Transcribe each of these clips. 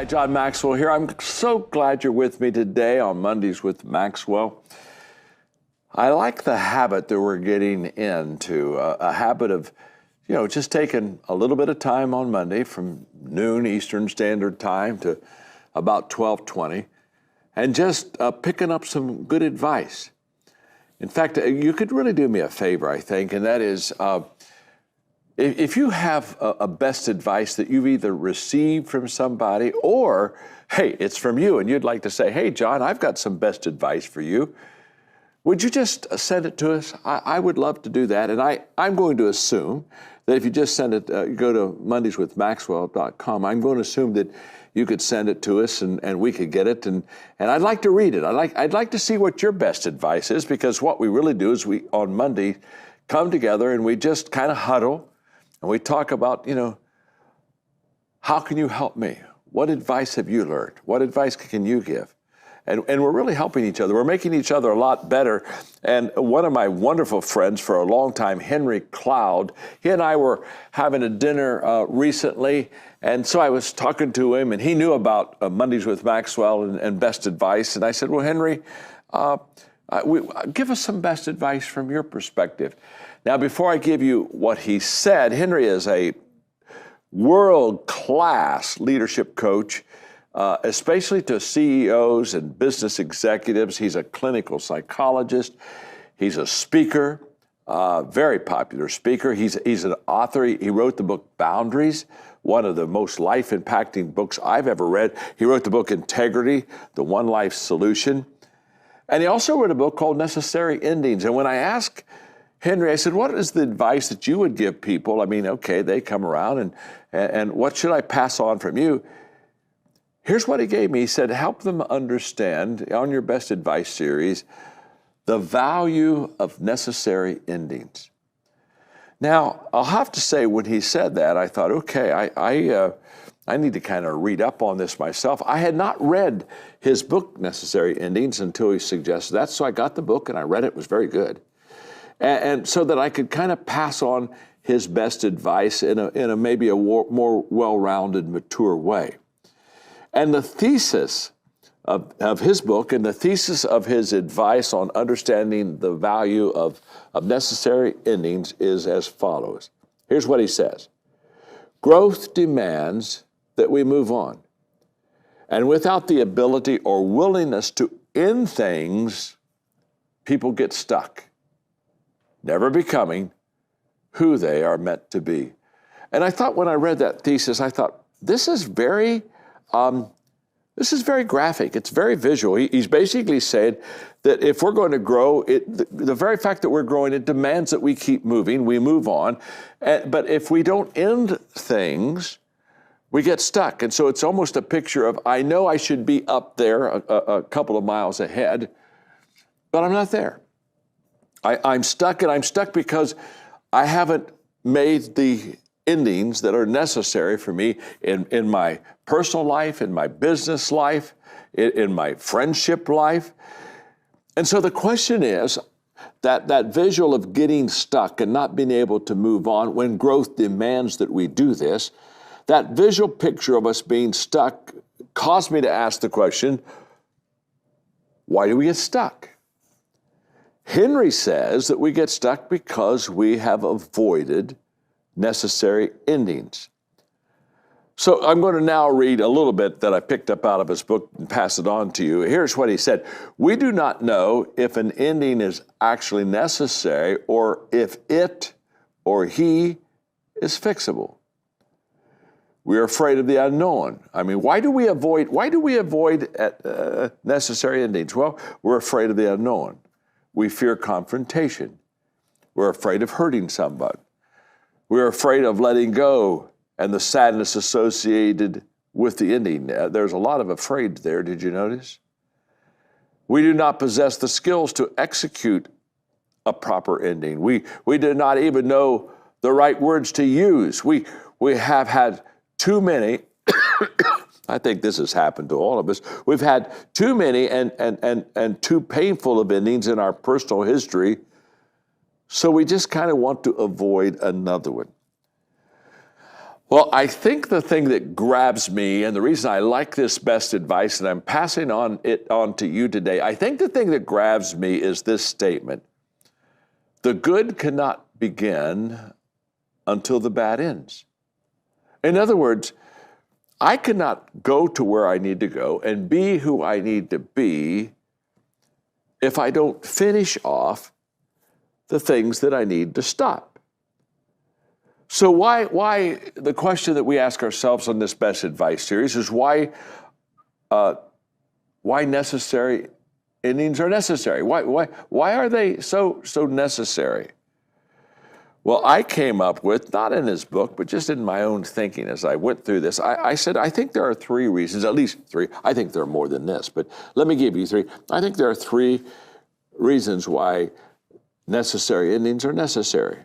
Hi, John Maxwell here. I'm so glad you're with me today on Mondays with Maxwell. I like the habit that we're getting into, a habit of, just taking a little bit of time on Monday from noon Eastern Standard Time to about 12:20 and just picking up some good advice. In fact, you could really do me a favor, I think, and that is if you have a best advice that you've either received from somebody or, hey, it's from you and you'd like to say, hey, John, I've got some best advice for you. Would you just send it to us? I would love to do that. And I'm going to assume that if you just send it, go to mondayswithmaxwell.com, I'm going to assume that you could send it to us and we could get it. And I'd like to read it. I'd like to see what your best advice is, because what we really do is we, on Monday, come together and we just kind of huddle and we talk about, how can you help me? What advice have you learned? What advice can you give? And we're really helping each other. We're making each other a lot better. And one of my wonderful friends for a long time, Henry Cloud, he and I were having a dinner recently. And so I was talking to him, and he knew about Mondays with Maxwell and best advice. And I said, well, Henry, give us some best advice from your perspective. Now, before I give you what he said, Henry is a world-class leadership coach, especially to CEOs and business executives. He's a clinical psychologist. He's a speaker, very popular speaker. He's an author. He wrote the book Boundaries, one of the most life-impacting books I've ever read. He wrote the book Integrity, the One Life Solution. And he also wrote a book called Necessary Endings. And when I asked Henry, I said, what is the advice that you would give people? I mean, okay, they come around, and what should I pass on from you? Here's what he gave me. He said, help them understand, on your best advice series, the value of necessary endings. Now, I'll have to say, when he said that, I thought, okay, I need to kind of read up on this myself. I had not read his book, Necessary Endings, until he suggested that. So I got the book and I read it. It was very good. And so that I could kind of pass on his best advice in a maybe a more well-rounded, mature way. And the thesis of his book and the thesis of his advice on understanding the value of necessary endings is as follows. Here's what he says. Growth demands that we move on. And without the ability or willingness to end things, people get stuck, never becoming who they are meant to be. And I thought when I read that thesis, I thought, this is very graphic. It's very visual. He's basically said that if we're going to grow, the very fact that we're growing, it demands that we keep moving, we move on. But if we don't end things, we get stuck. And so it's almost a picture of, I know I should be up there a couple of miles ahead, but I'm not there. I'm stuck, and I'm stuck because I haven't made the endings that are necessary for me in my personal life, in my business life, in my friendship life. And so the question is that visual of getting stuck and not being able to move on when growth demands that we do this, that visual picture of us being stuck caused me to ask the question, why do we get stuck? Henry says that we get stuck because we have avoided necessary endings. So I'm going to now read a little bit that I picked up out of his book and pass it on to you. Here's what he said. We do not know if an ending is actually necessary or if it or he is fixable. We are afraid of the unknown. I mean, why do we avoid necessary endings? Well, we're afraid of the unknown. We fear confrontation. We're afraid of hurting somebody. We're afraid of letting go and the sadness associated with the ending. There's a lot of afraid there, did you notice? We do not possess the skills to execute a proper ending. We do not even know the right words to use. We have had too many, I think this has happened to all of us, we've had too many and too painful of endings in our personal history, so we just kind of want to avoid another one. Well, I think the thing that grabs me, and the reason I like this best advice, and I'm passing it on to you today, I think the thing that grabs me is this statement: the good cannot begin until the bad ends. In other words, I cannot go to where I need to go and be who I need to be if I don't finish off the things that I need to stop. So why the question that we ask ourselves on this Best Advice series is why necessary endings are necessary. Why are they so necessary? Well, I came up with, not in his book, but just in my own thinking as I went through this, I said, I think there are three reasons, at least three. I think there are more than this, but let me give you three. I think there are three reasons why necessary endings are necessary.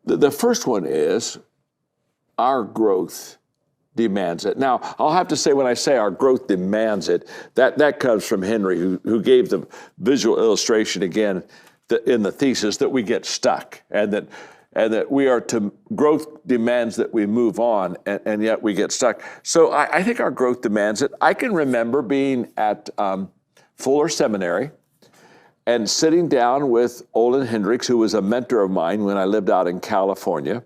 The first one is our growth demands it. Now, I'll have to say, when I say our growth demands it, that comes from Henry, who gave the visual illustration again in the thesis that we get stuck, and that we are to, growth demands that we move on, and yet we get stuck. So I think our growth demands it. I can remember being at Fuller Seminary and sitting down with Olin Hendricks, who was a mentor of mine when I lived out in California.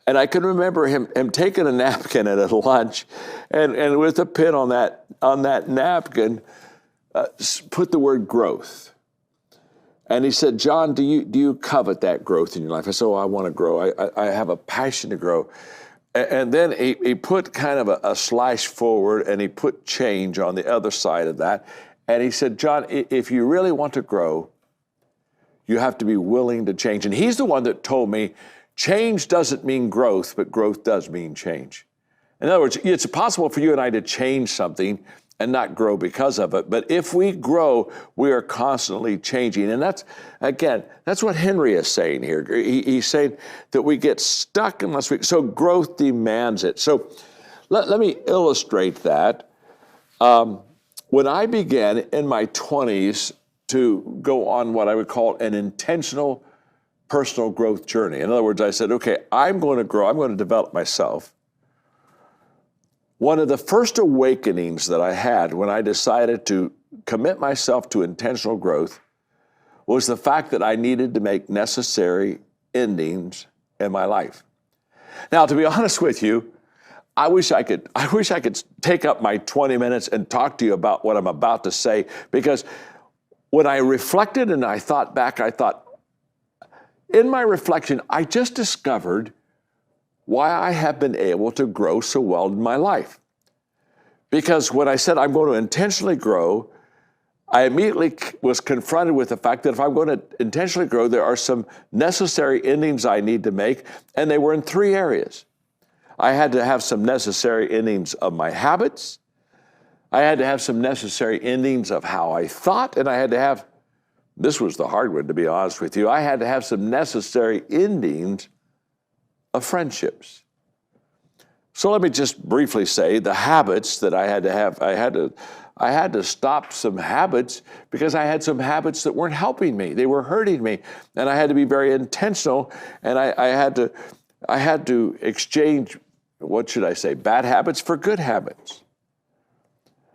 And I can remember him taking a napkin at a lunch, and with a pen on that napkin, put the word growth. And he said, "John, do you covet that growth in your life?" I said, "Oh, I want to grow. I have a passion to grow." And then he put kind of a slash forward, and he put change on the other side of that. And he said, "John, if you really want to grow, you have to be willing to change." And he's the one that told me, change doesn't mean growth, but growth does mean change. In other words, it's possible for you and I to change something and not grow because of it. But if we grow, we are constantly changing. And that's what Henry is saying here. He's saying that we get stuck unless we, so growth demands it. So let me illustrate that. When I began in my 20s to go on what I would call an intentional personal growth journey. In other words, I said, okay, I'm going to grow, I'm going to develop myself. One of the first awakenings that I had when I decided to commit myself to intentional growth was the fact that I needed to make necessary endings in my life. Now, to be honest with you, I wish I could take up my 20 minutes and talk to you about what I'm about to say, because when I reflected and I thought back, in my reflection, I just discovered why I have been able to grow so well in my life. Because when I said I'm going to intentionally grow, I immediately was confronted with the fact that if I'm going to intentionally grow, there are some necessary endings I need to make, and they were in three areas. I had to have some necessary endings of my habits, I had to have some necessary endings of how I thought, and I had to have, this was the hard one to be honest with you, I had to have some necessary endings of friendships. So let me just briefly say the habits that I had to have. I had to stop some habits because I had some habits that weren't helping me. They were hurting me, and I had to be very intentional. And I had to exchange, what should I say, bad habits for good habits.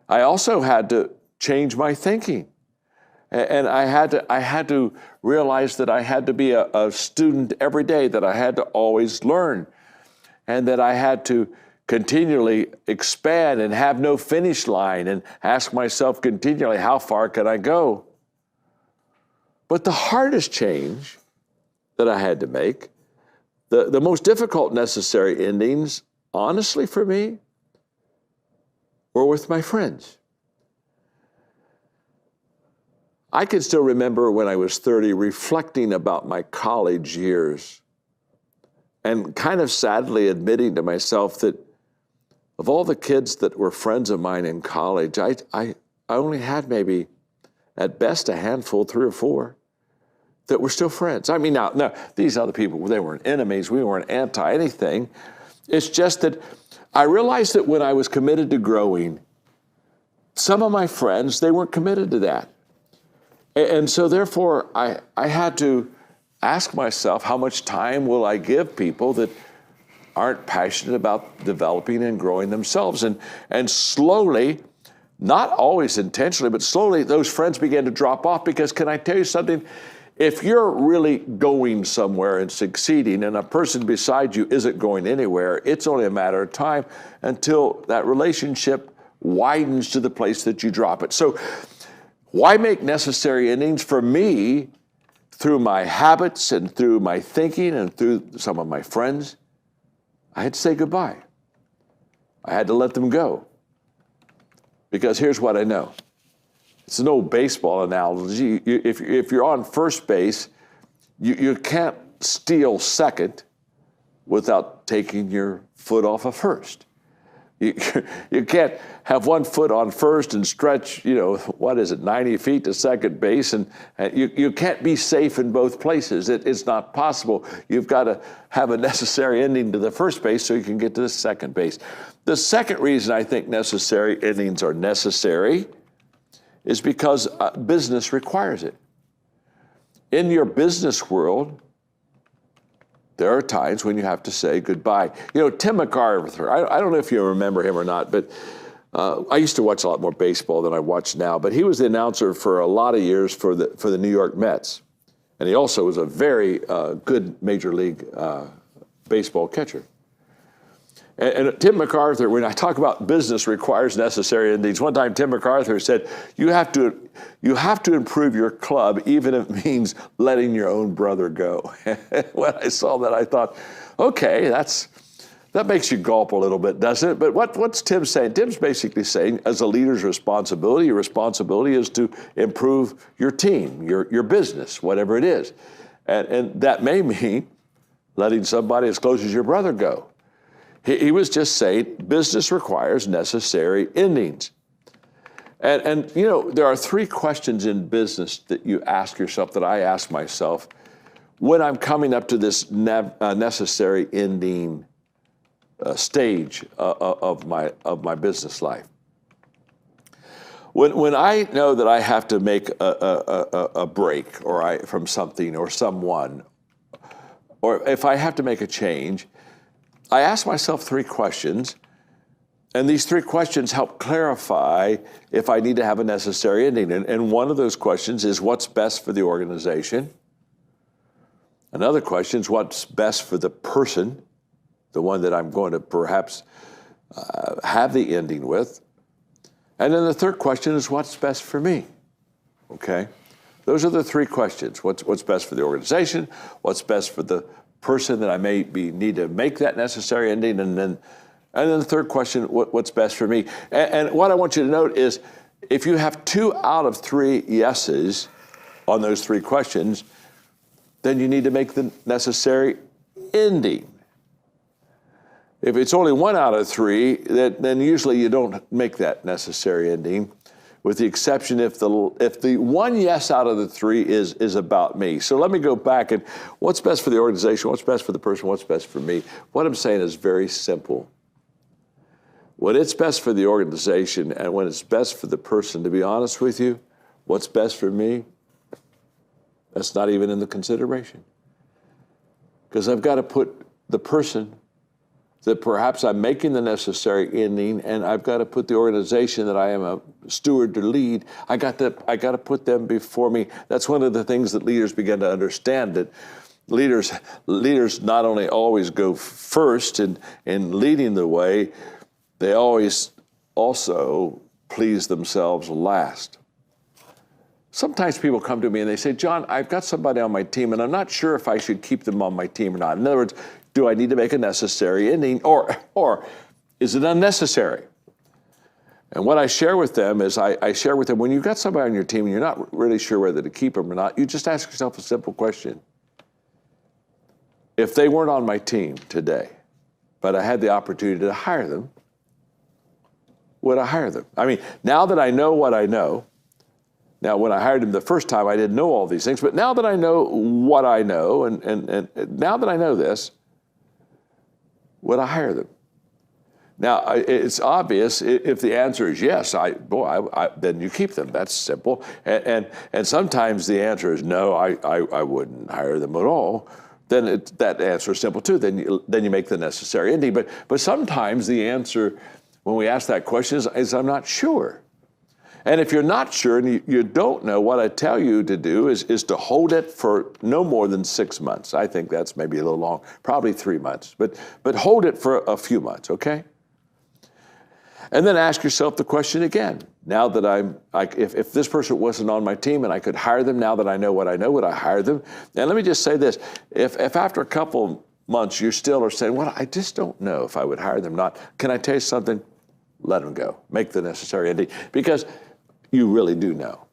I also had to change my thinking. And I had to realize that I had to be a student every day, that I had to always learn, and that I had to continually expand and have no finish line and ask myself continually, how far can I go? But the hardest change that I had to make, the most difficult necessary endings, honestly for me, were with my friends. I can still remember when I was 30 reflecting about my college years and kind of sadly admitting to myself that of all the kids that were friends of mine in college, I only had maybe at best a handful, 3 or 4, that were still friends. I mean, now these other people, they weren't enemies, we weren't anti-anything. It's just that I realized that when I was committed to growing, some of my friends, they weren't committed to that. And so therefore, I had to ask myself, how much time will I give people that aren't passionate about developing and growing themselves? And slowly, not always intentionally, but slowly those friends began to drop off, because can I tell you something? If you're really going somewhere and succeeding and a person beside you isn't going anywhere, it's only a matter of time until that relationship widens to the place that you drop it. So why make necessary endings? For me, through my habits and through my thinking and through some of my friends, I had to say goodbye. I had to let them go. Because here's what I know. It's an old baseball analogy. If you're on first base, you can't steal second without taking your foot off of first. You can't have one foot on first and stretch, 90 feet to second base, and you can't be safe in both places. It's not possible. You've got to have a necessary ending to the first base so you can get to the second base. The second reason I think necessary endings are necessary is because business requires it. In your business world, there are times when you have to say goodbye. Tim McArthur, I don't know if you remember him or not, but I used to watch a lot more baseball than I watch now, but he was the announcer for a lot of years for the New York Mets. And he also was a very good Major League baseball catcher. And Tim McArthur, when I talk about business requires necessary endings, one time Tim McArthur said, you have to improve your club even if it means letting your own brother go. When I saw that, I thought, okay, that makes you gulp a little bit, doesn't it? But what's Tim saying? Tim's basically saying, as a leader's responsibility, your responsibility is to improve your team, your business, whatever it is. And that may mean letting somebody as close as your brother go. He was just saying business requires necessary endings. And there are three questions in business that you ask yourself, that I ask myself when I'm coming up to this necessary ending stage of my business life. When I know that I have to make a break from something or someone, or if I have to make a change, I ask myself three questions, and these three questions help clarify if I need to have a necessary ending. And one of those questions is, what's best for the organization? Another question is, what's best for the person, the one that I'm going to perhaps have the ending with? And then the third question is, what's best for me? Okay? Those are the three questions. What's best for the organization? What's best for the person that I may need to make that necessary ending, and then the third question, what's best for me? And what I want you to note is, if you have 2 out of 3 yeses on those three questions, then you need to make the necessary ending. If it's only 1 out of 3, then usually you don't make that necessary ending, with the exception if the one yes out of the 3 is about me. So let me go back, and what's best for the organization, what's best for the person, what's best for me? What I'm saying is very simple. When it's best for the organization and when it's best for the person, to be honest with you, what's best for me, that's not even in the consideration. Because I've got to put the person that perhaps I'm making the necessary ending, and I've got to put the organization that I am a steward to lead, I got to put them before me. That's one of the things that leaders begin to understand, that leaders not only always go first in leading the way, they always also please themselves last. Sometimes people come to me and they say, John, I've got somebody on my team and I'm not sure if I should keep them on my team or not. In other words, do I need to make a necessary ending, or is it unnecessary? And what I share with them is, I share with them, when you've got somebody on your team and you're not really sure whether to keep them or not, you just ask yourself a simple question. If they weren't on my team today, but I had the opportunity to hire them, would I hire them? I mean, now that I know what I know, now when I hired them the first time, I didn't know all these things, but now that I know what I know, and now that I know this, would I hire them? Now, it's obvious if the answer is yes, then you keep them. That's simple. And sometimes the answer is no, I wouldn't hire them at all. Then that answer is simple too. Then you make the necessary ending. But sometimes the answer, when we ask that question, is I'm not sure. And if you're not sure and you don't know, what I tell you to do is to hold it for no more than 6 months. I think that's maybe a little long, probably 3 months. But hold it for a few months, okay? And then ask yourself the question again. Now that if this person wasn't on my team and I could hire them, now that I know what I know, would I hire them? And let me just say this. If after a couple months you still are saying, well, I just don't know if I would hire them, can I tell you something? Let them go. Make the necessary ending. Because you really do know.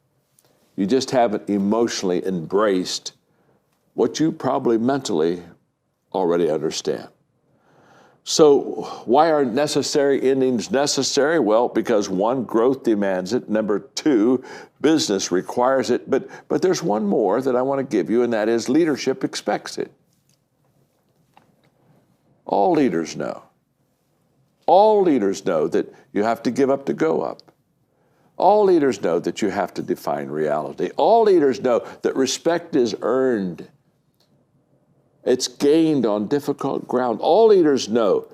You just haven't emotionally embraced what you probably mentally already understand. So why are necessary endings necessary? Well, because 1, growth demands it. Number 2, business requires it. But there's one more that I want to give you, and that is leadership expects it. All leaders know. All leaders know that you have to give up to go up. All leaders know that you have to define reality. All leaders know that respect is earned. It's gained on difficult ground. All leaders know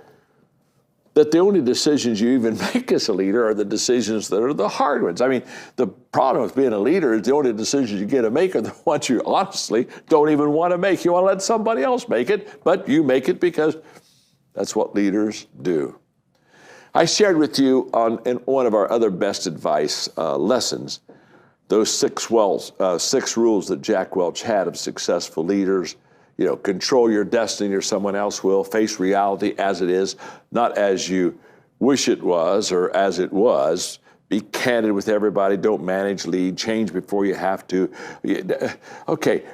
that the only decisions you even make as a leader are the decisions that are the hard ones. I mean, the problem with being a leader is the only decisions you get to make are the ones you honestly don't even want to make. You want to let somebody else make it, but you make it because that's what leaders do. I shared with you in one of our other best advice lessons, those 6 rules that Jack Welch had of successful leaders. Control your destiny or someone else will. Face reality as it is, not as you wish it was or as it was. Be candid with everybody. Don't manage, lead. Change before you have to. Okay,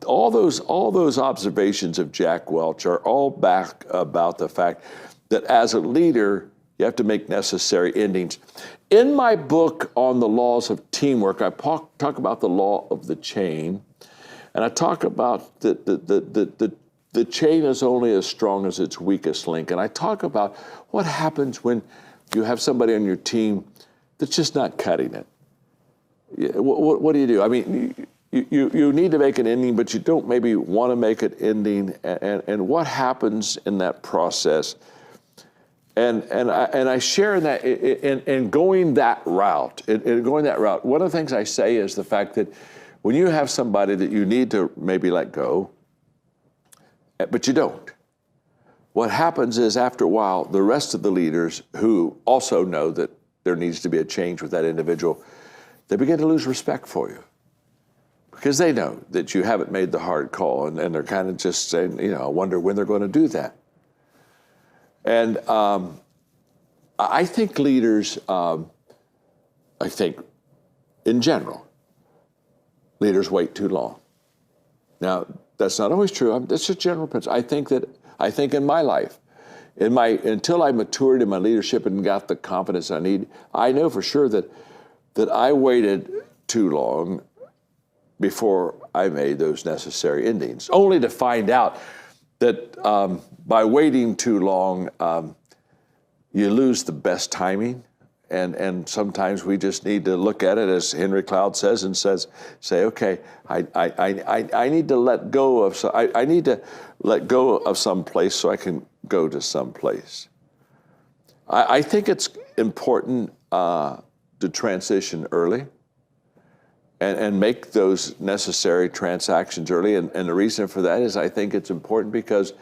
all those observations of Jack Welch are all back about the fact that as a leader, you have to make necessary endings. In my book on the laws of teamwork, I talk about the law of the chain, and I talk about the chain is only as strong as its weakest link. And I talk about what happens when you have somebody on your team that's just not cutting it. What do you do? I mean, you need to make an ending, but you don't maybe want to make an ending. And what happens in that process? And I share in that in going that route. In going that route, one of the things I say is the fact that when you have somebody that you need to maybe let go, but you don't, what happens is after a while, the rest of the leaders who also know that there needs to be a change with that individual, they begin to lose respect for you because they know that you haven't made the hard call, and they're kind of just saying, I wonder when they're going to do that. And I think leaders, in general, leaders wait too long. Now, that's not always true. That's just general principle. I think in my life, until I matured in my leadership and got the confidence I need, I know for sure that I waited too long before I made those necessary endings, only to find out that by waiting too long, you lose the best timing. And sometimes we just need to look at it, as Henry Cloud says, and say, okay, I need to let go of I need to let go of some place so I can go to some place. I think it's important to transition early and make those necessary transactions early. And the reason for that is I think it's important because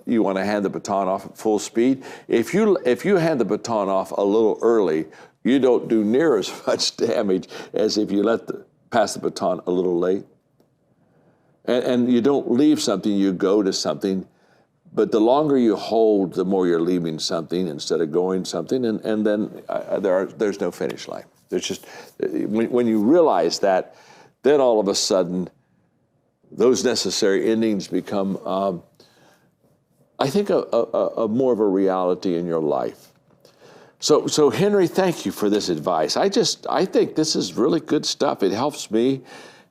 you want to hand the baton off at full speed. If you hand the baton off a little early, you don't do near as much damage as if you pass the baton a little late. And you don't leave something, you go to something. But the longer you hold, the more you're leaving something instead of going something. And then there's no finish line. There's just, when you realize that, then all of a sudden, those necessary endings become, I think, a more of a reality in your life. So Henry, thank you for this advice. I think this is really good stuff. It helps me,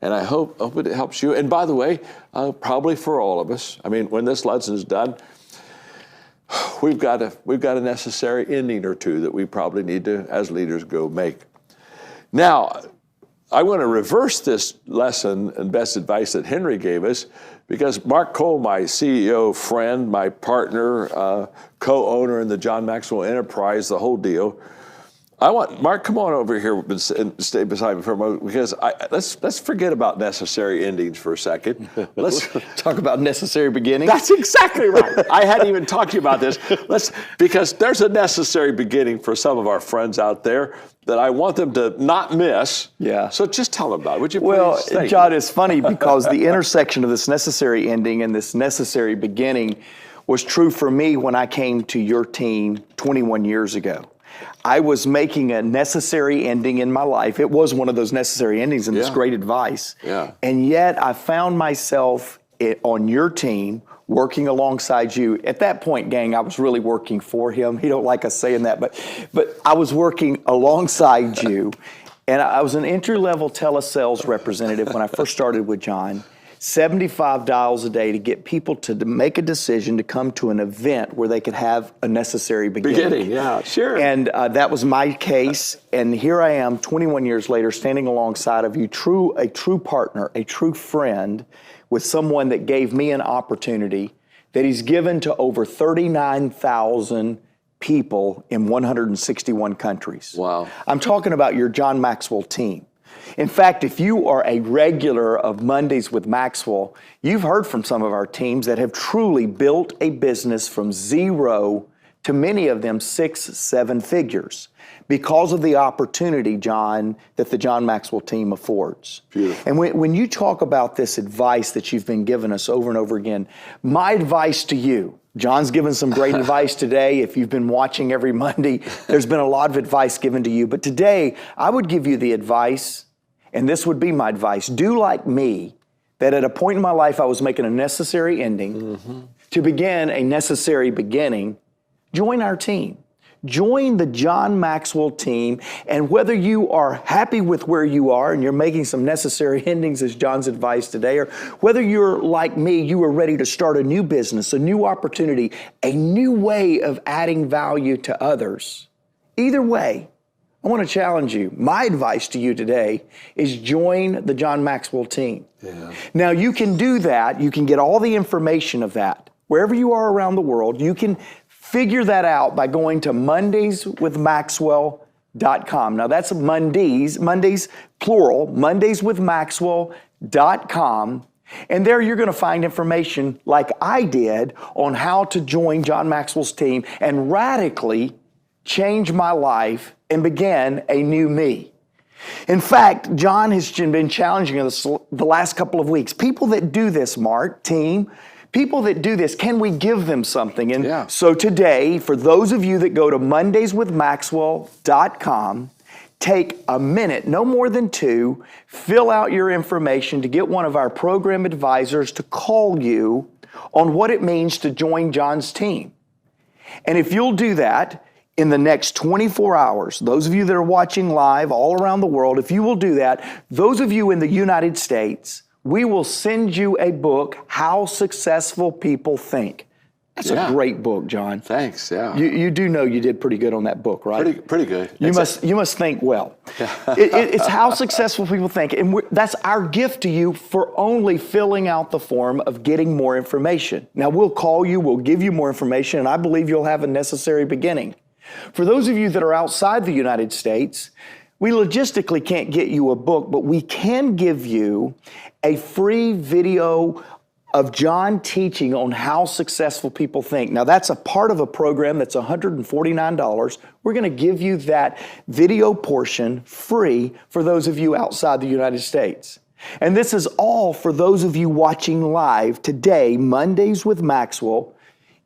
and I hope it helps you. And by the way, probably for all of us. I mean, when this lesson is done, we've got a necessary ending or two that we probably need to, as leaders, go make. Now, I want to reverse this lesson and best advice that Henry gave us, because Mark Cole, my CEO friend, my partner, co-owner in the John Maxwell Enterprise, the whole deal. I want Mark, come on over here and stay beside me for a moment, because let's forget about necessary endings for a second. Let's talk about necessary beginnings. That's exactly right. I hadn't even talked to you about this. Because there's a necessary beginning for some of our friends out there that I want them to not miss. Yeah. So just tell them about it, would you please? Well, John, it's funny because the intersection of this necessary ending and this necessary beginning was true for me when I came to your team 21 years ago. I was making a necessary ending in my life. It was one of those necessary endings, and this great advice. Yeah. And yet I found myself on your team working alongside you. At that point, gang, I was really working for him. He don't like us saying that, but I was working alongside you. And I was an entry-level telesales representative when I first started with John. 75 dials a day to get people to make a decision to come to an event where they could have a necessary beginning. Yeah, sure. And that was my case. And here I am 21 years later standing alongside of you, a true partner, a true friend, with someone that gave me an opportunity that he's given to over 39,000 people in 161 countries. Wow. I'm talking about your John Maxwell team. In fact, if you are a regular of Mondays with Maxwell, you've heard from some of our teams that have truly built a business from zero to many of them 6, 7 figures because of the opportunity, John, that the John Maxwell team affords. Beautiful. And when you talk about this advice that you've been giving us over and over again, my advice to you, John's given some great advice today. If you've been watching every Monday, there's been a lot of advice given to you. But today, I would give you the advice, and this would be my advice. Do like me, that at a point in my life I was making a necessary ending. To begin a necessary beginning, join our team. Join the John Maxwell team, and whether you are happy with where you are and you're making some necessary endings as John's advice today, or whether you're like me, you are ready to start a new business, a new opportunity, a new way of adding value to others. Either way, I want to challenge you. My advice to you today is join the John Maxwell team. Yeah. Now, you can do that. You can get all the information of that. Wherever you are around the world, you can figure that out by going to mondayswithmaxwell.com. Now, that's Mondays plural, mondayswithmaxwell.com. And there you're going to find information like I did on how to join John Maxwell's team and radically change my life and begin a new me. In fact, John has been challenging us the last couple of weeks. People that do this, Mark, team, people that do this, can we give them something? And so today, for those of you that go to mondayswithmaxwell.com, take a minute, no more than 2, fill out your information to get one of our program advisors to call you on what it means to join John's team. And if you'll do that, in the next 24 hours, those of you that are watching live all around the world, if you will do that, those of you in the United States, we will send you a book, How Successful People Think. That's a great book, John. Thanks, yeah. You do know you did pretty good on that book, right? Pretty good. You must think well. It's How Successful People Think, and that's our gift to you for only filling out the form of getting more information. Now, we'll call you, we'll give you more information, and I believe you'll have a necessary beginning. For those of you that are outside the United States, we logistically can't get you a book, but we can give you a free video of John teaching on how successful people think. Now, that's a part of a program that's $149. We're going to give you that video portion free for those of you outside the United States. And this is all for those of you watching live today, Mondays with Maxwell.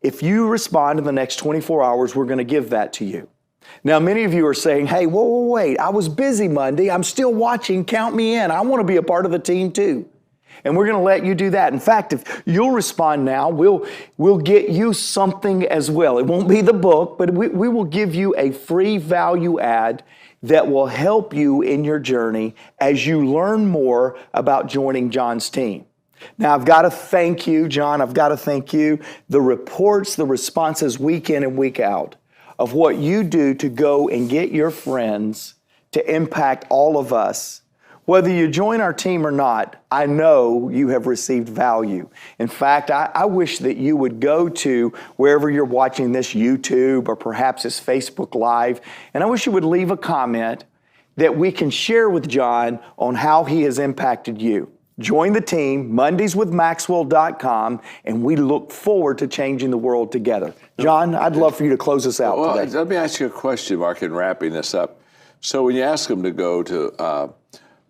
If you respond in the next 24 hours, we're going to give that to you. Now, many of you are saying, hey, wait, I was busy Monday. I'm still watching. Count me in. I want to be a part of the team too. And we're going to let you do that. In fact, if you'll respond now, we'll get you something as well. It won't be the book, but we will give you a free value add that will help you in your journey as you learn more about joining John's team. Now, I've got to thank you, John. I've got to thank you. The reports, the responses week in and week out of what you do to go and get your friends to impact all of us. Whether you join our team or not, I know you have received value. In fact, I wish that you would go to wherever you're watching this, YouTube or perhaps it's Facebook Live, and I wish you would leave a comment that we can share with John on how he has impacted you. Join the team, mondayswithmaxwell.com, and we look forward to changing the world together. John, I'd love for you to close us out today. Let me ask you a question, Mark, in wrapping this up. So when you ask them to go to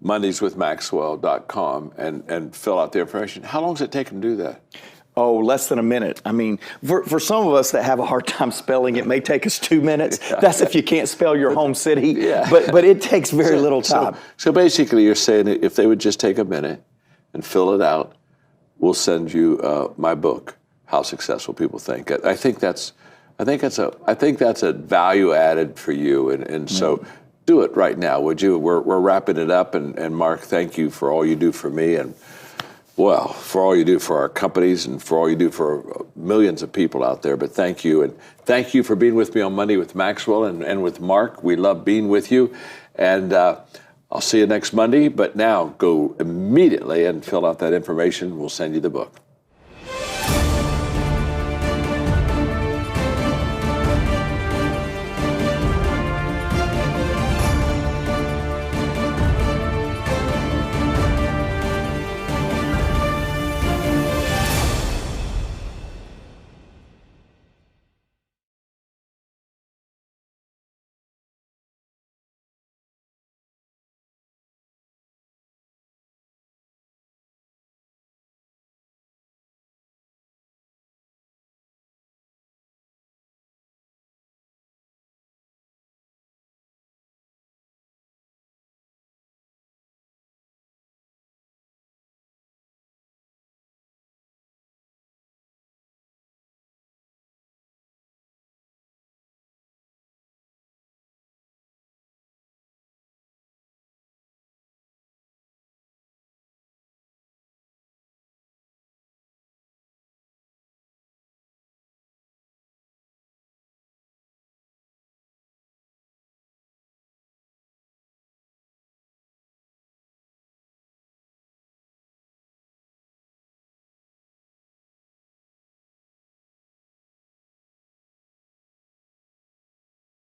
mondayswithmaxwell.com and fill out the information, how long does it take them to do that? Oh, less than a minute. I mean, for some of us that have a hard time spelling, it may take us 2 minutes. Yeah. That's if you can't spell your home city. Yeah. But it takes very little time. So basically, you're saying that if they would just take a minute and fill it out, we'll send you my book, How Successful People Think. I think that's a value added for you, and so do it right now, would you? We're wrapping it up, and Mark, thank you for all you do for me, and well, for all you do for our companies and for all you do for millions of people out there. But thank you, and thank you for being with me on Monday with Maxwell and with Mark. We love being with you, and I'll see you next Monday. But now go immediately and fill out that information. We'll send you the book.